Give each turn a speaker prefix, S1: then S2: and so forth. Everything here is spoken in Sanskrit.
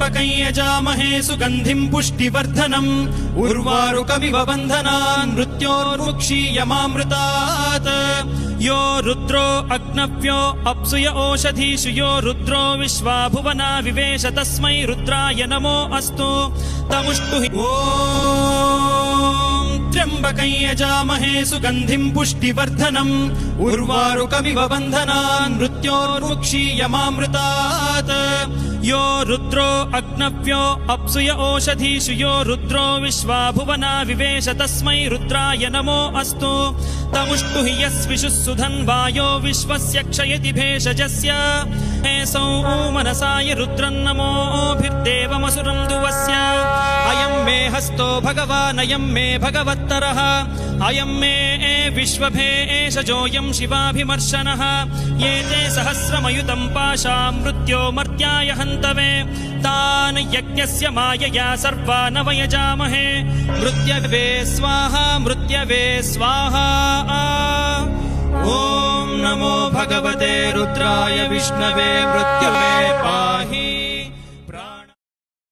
S1: त्र्यम्बकं यजामहे सुगन्धिं पुष्टिवर्धनम् उर्वारुकमिव बन्धनान् मृत्योर्मुक्षीयमामृतात् यो रुद्रो अग्नव्यो अप्सुय ओषधीषु यो रुद्रो विश्वा भुवना विवेश तस्मै रुद्राय नमो अस्तु तमुष्टुहि त्र्यम्बकं यजामहे सुगन्धिं पुष्टिवर्धनम् उर्वारुकमिव बन्धनान् मृत्योर्मुक्षीयमामृतात् यो रुद्रो अग्नव्यो अप्सुय ओषधीषु यो रुद्रो विश्वा भुवना विवेश तस्मै रुद्राय नमो अस्तु तमुष्टु हि यस्विषुः सुधन्वायो विश्वस्य क्षयति भेषजस्य हेसौ मनसाय रुद्रन्नमोभिर्देवमसुरं दुवस्य अयं मे हस्तो भगवानयं मे भगवत्तरः अयं मे विश्वभेषजोऽयं शिवाभिमर्शनः ये ते सहस्रमयुतं पाशा मृत्यो मर्त्याय हन्तवे तान् यज्ञस्य मायया सर्वान् वयजामहे मृत्यवे स्वाहा मृत्यवे स्वाहा ॐ नमो भगवते रुद्राय विष्णवे मृत्यवे पाहि।